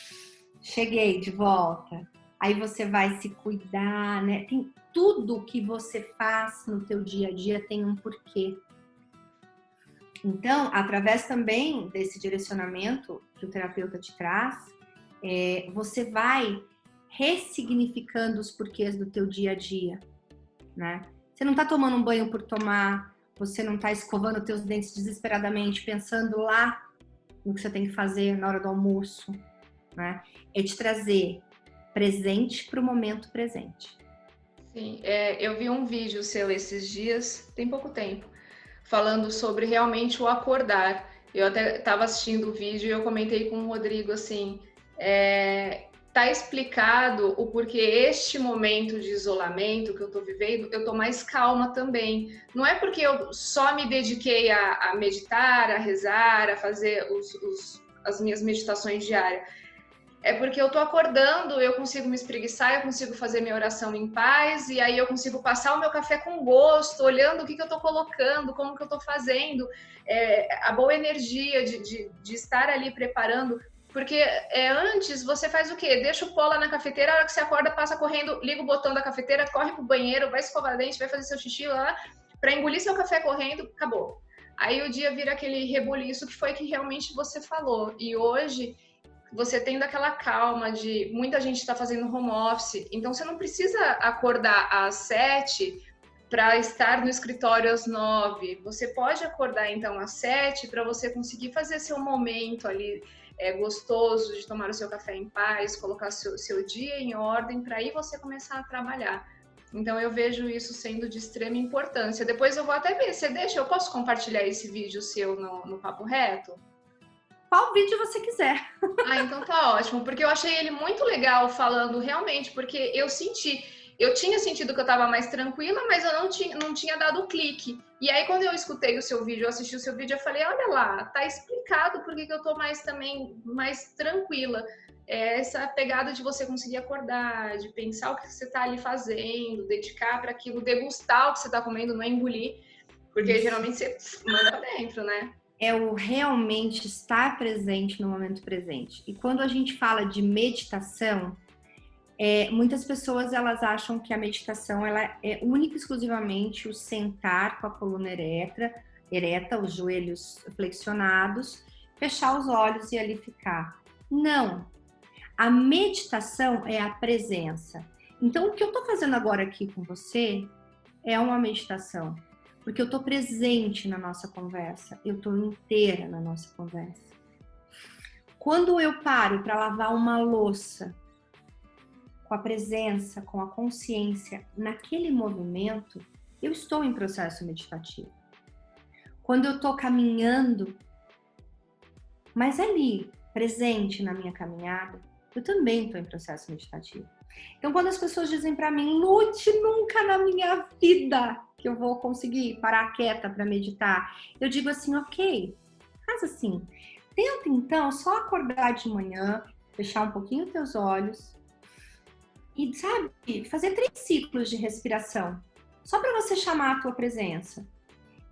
Cheguei de volta. Aí você vai se cuidar, né? Tem tudo que você faz no teu dia a dia tem um porquê. Então, através também desse direcionamento que o terapeuta te traz, você vai ressignificando os porquês do teu dia a dia, né? Você não tá tomando um banho por tomar, você não tá escovando teus dentes desesperadamente, pensando lá no que você tem que fazer na hora do almoço, né? É te trazer presente para o momento presente. Sim, eu vi um vídeo seu esses dias, tem pouco tempo, falando sobre realmente o acordar. Eu até estava assistindo o vídeo e eu comentei com o Rodrigo assim, tá explicado o porquê este momento de isolamento que eu estou vivendo, eu estou mais calma também. Não é porque eu só me dediquei a meditar, a rezar, a fazer as minhas meditações diárias. É porque eu tô acordando, eu consigo me espreguiçar, eu consigo fazer minha oração em paz, e aí eu consigo passar o meu café com gosto, olhando o que eu tô colocando, como que eu tô fazendo, a boa energia de estar ali preparando, porque antes você faz o quê? Deixa o pó lá na cafeteira, a hora que você acorda, passa correndo, liga o botão da cafeteira, corre pro banheiro, vai escovar dente, vai fazer seu xixi lá, pra engolir seu café correndo, acabou. Aí o dia vira aquele rebuliço que foi que realmente você falou, e hoje você tendo aquela calma de muita gente está fazendo home office, então você não precisa acordar às 7 para estar no escritório às 9. Você pode acordar então às 7 para você conseguir fazer seu momento ali gostoso de tomar o seu café em paz, colocar seu dia em ordem para aí você começar a trabalhar. Então eu vejo isso sendo de extrema importância. Depois eu vou até ver, eu posso compartilhar esse vídeo seu no Papo Reto? Qual vídeo você quiser. Ah, então tá ótimo, porque eu achei ele muito legal falando realmente, porque eu tinha sentido que eu tava mais tranquila, mas eu não tinha dado o clique. E aí quando eu escutei o seu vídeo, eu assisti o seu vídeo, eu falei, olha lá, tá explicado porque que eu tô mais tranquila. Essa pegada de você conseguir acordar, de pensar o que você tá ali fazendo, dedicar para aquilo, degustar o que você tá comendo, não engolir, porque geralmente você manda pra dentro, né? É o realmente estar presente no momento presente. E quando a gente fala de meditação, muitas pessoas elas acham que a meditação ela é única e exclusivamente o sentar com a coluna ereta, os joelhos flexionados, fechar os olhos e ali ficar. Não! A meditação é a presença. Então, o que eu estou fazendo agora aqui com você é uma meditação. Porque eu estou presente na nossa conversa, eu estou inteira na nossa conversa. Quando eu paro para lavar uma louça, com a presença, com a consciência, naquele movimento, eu estou em processo meditativo. Quando eu estou caminhando, mas ali, presente na minha caminhada, eu também estou em processo meditativo. Então, quando as pessoas dizem para mim, Lute, nunca na minha vida que eu vou conseguir parar quieta para meditar, eu digo assim, ok, faz assim, tenta então só acordar de manhã, fechar um pouquinho os teus olhos e, sabe, fazer 3 ciclos de respiração, só para você chamar a tua presença.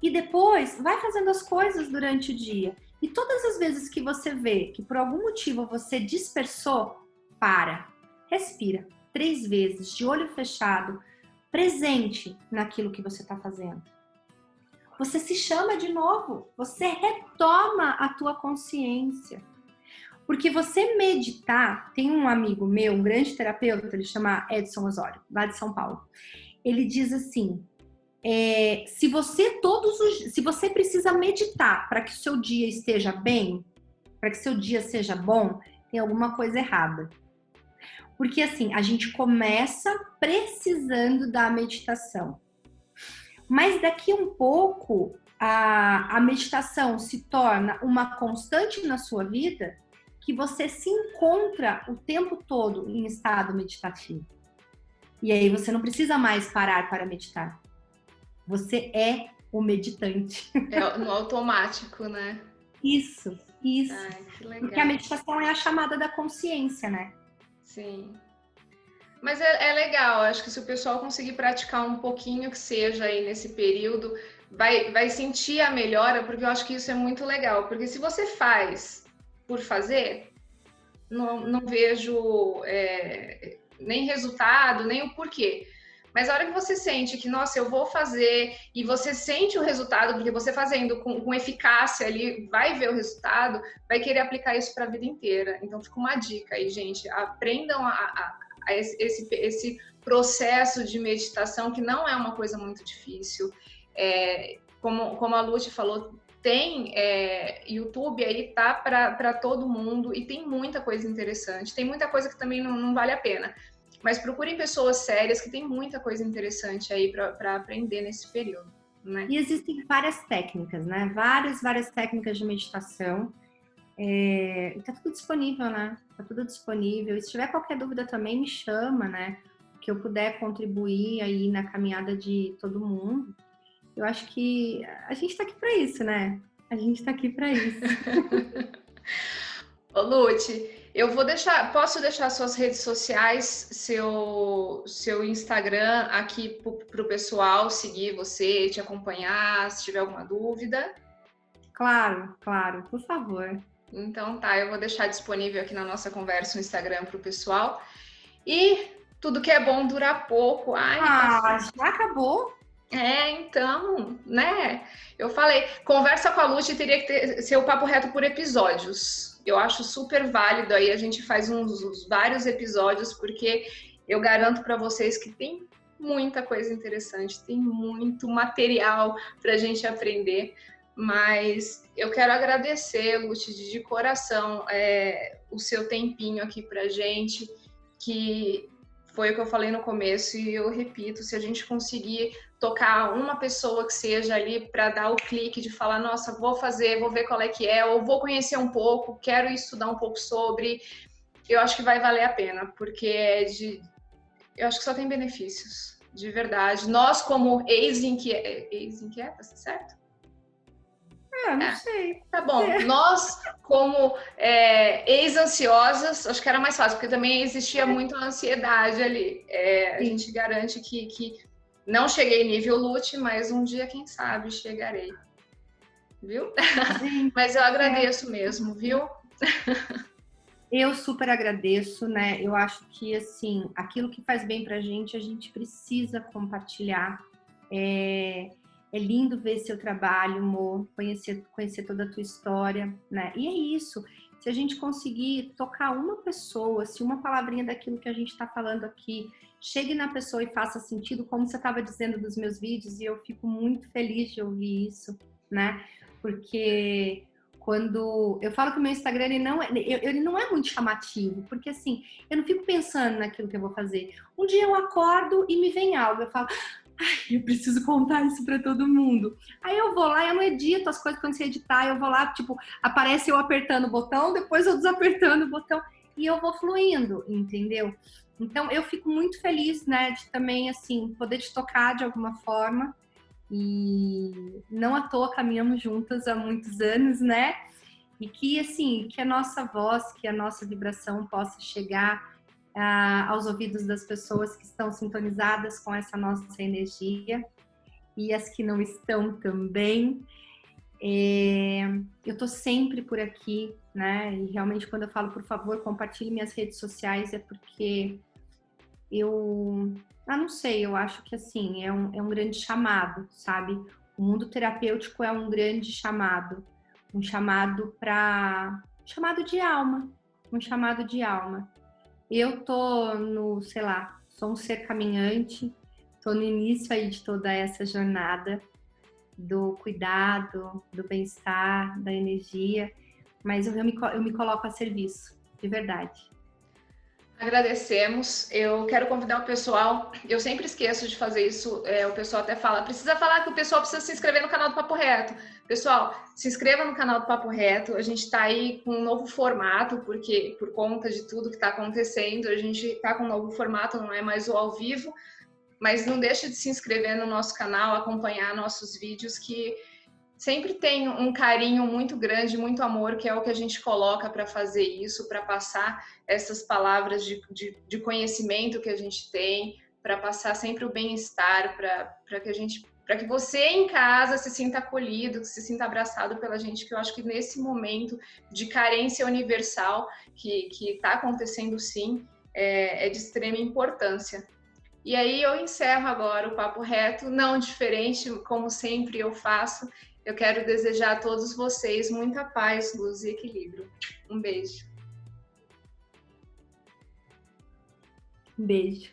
E depois, vai fazendo as coisas durante o dia. E todas as vezes que você vê que por algum motivo você dispersou, para. Respira 3 vezes, de olho fechado, presente naquilo que você está fazendo. Você se chama de novo, você retoma a tua consciência. Porque você meditar, tem um amigo meu, um grande terapeuta, ele chama Edson Osório, lá de São Paulo. Ele diz assim, se você precisa meditar para que o seu dia esteja bem, para que o seu dia seja bom, tem alguma coisa errada. Porque assim, a gente começa precisando da meditação. Mas daqui um pouco, a meditação se torna uma constante na sua vida que você se encontra o tempo todo em estado meditativo. E aí você não precisa mais parar para meditar. Você é o meditante. É no automático, né? Isso, isso. Ai, que legal. Porque a meditação é a chamada da consciência, né? Sim. Mas é legal, acho que se o pessoal conseguir praticar um pouquinho que seja aí nesse período, vai sentir a melhora, porque eu acho que isso é muito legal. Porque se você faz por fazer, não vejo nem resultado, nem o porquê. Mas a hora que você sente que, nossa, eu vou fazer, e você sente o resultado, porque você fazendo com eficácia ali, vai ver o resultado, vai querer aplicar isso para a vida inteira. Então fica uma dica aí, gente, aprendam a esse processo de meditação, que não é uma coisa muito difícil. Como a Lúcia falou, tem YouTube aí, tá para todo mundo, e tem muita coisa interessante. Tem muita coisa que também não vale a pena. Mas procurem pessoas sérias, que tem muita coisa interessante aí para aprender nesse período, né? E existem várias técnicas, né? Várias técnicas de meditação. Tá tudo disponível, né? Tá tudo disponível. E se tiver qualquer dúvida também, me chama, né? Que eu puder contribuir aí na caminhada de todo mundo. Eu acho que a gente tá aqui para isso, né? A gente tá aqui para isso. Ô, Lute, posso deixar suas redes sociais, seu Instagram aqui pro pessoal seguir você, te acompanhar, se tiver alguma dúvida? Claro, por favor. Então tá, eu vou deixar disponível aqui na nossa conversa o Instagram pro pessoal. E tudo que é bom dura pouco. Já acabou? Então, né? Eu falei, conversa com a Lute teria que ser o papo reto por episódios. Eu acho super válido aí, a gente faz vários episódios, porque eu garanto para vocês que tem muita coisa interessante, tem muito material para a gente aprender. Mas eu quero agradecer, Lute, de coração, o seu tempinho aqui pra gente, que foi o que eu falei no começo, e eu repito, se a gente conseguir tocar uma pessoa que seja ali para dar o clique de falar, nossa, vou fazer, vou ver qual é que é, ou vou conhecer um pouco, quero estudar um pouco sobre, eu acho que vai valer a pena, porque eu acho que só tem benefícios, de verdade. Nós, como ex-inquietas, certo? Não sei. Tá bom. Nós, como ex-ansiosas, acho que era mais fácil, porque também existia muita ansiedade ali. A gente garante que não cheguei nível Lute, mas um dia, quem sabe, chegarei. Viu? Mas eu agradeço mesmo, viu? Eu super agradeço, né? Eu acho que, assim, aquilo que faz bem pra gente, a gente precisa compartilhar. É lindo ver seu trabalho, amor, conhecer toda a tua história, né? E é isso. Se a gente conseguir tocar uma pessoa, se uma palavrinha daquilo que a gente está falando aqui chegue na pessoa e faça sentido, como você estava dizendo dos meus vídeos, e eu fico muito feliz de ouvir isso, né? Porque quando eu falo que o meu Instagram ele não é muito chamativo, porque assim, eu não fico pensando naquilo que eu vou fazer. Um dia eu acordo e me vem algo, eu falo, eu preciso contar isso pra todo mundo. Aí eu vou lá, eu não edito as coisas quando você editar, eu vou lá, tipo, aparece eu apertando o botão, depois eu desapertando o botão e eu vou fluindo, entendeu? Então eu fico muito feliz, né, de também, assim, poder te tocar de alguma forma, e não à toa caminhamos juntas há muitos anos, né? E que, assim, que a nossa voz, que a nossa vibração possa chegar aos ouvidos das pessoas que estão sintonizadas com essa nossa energia e as que não estão também. Eu tô sempre por aqui, né? E realmente quando eu falo, por favor, compartilhe minhas redes sociais, é porque eu não sei, eu acho que assim, é um grande chamado, sabe? O mundo terapêutico é um grande chamado, um chamado de alma, um chamado de alma. Eu tô sei lá, sou um ser caminhante, tô no início aí de toda essa jornada do cuidado, do bem-estar, da energia, mas eu me coloco a serviço, de verdade. Agradecemos. Eu quero convidar o pessoal, eu sempre esqueço de fazer isso, o pessoal até fala, precisa falar que o pessoal precisa se inscrever no canal do Papo Reto. Pessoal, se inscreva no canal do Papo Reto, a gente está aí com um novo formato, porque por conta de tudo que está acontecendo, a gente está com um novo formato, não é mais o ao vivo, mas não deixe de se inscrever no nosso canal, acompanhar nossos vídeos, que sempre tem um carinho muito grande, muito amor, que é o que a gente coloca para fazer isso, para passar essas palavras de conhecimento que a gente tem, para passar sempre o bem-estar, para que você em casa se sinta acolhido, se sinta abraçado pela gente, que eu acho que nesse momento de carência universal que está acontecendo sim, é de extrema importância. E aí eu encerro agora o Papo Reto, não diferente, como sempre eu faço. Eu quero desejar a todos vocês muita paz, luz e equilíbrio. Um beijo. Beijo.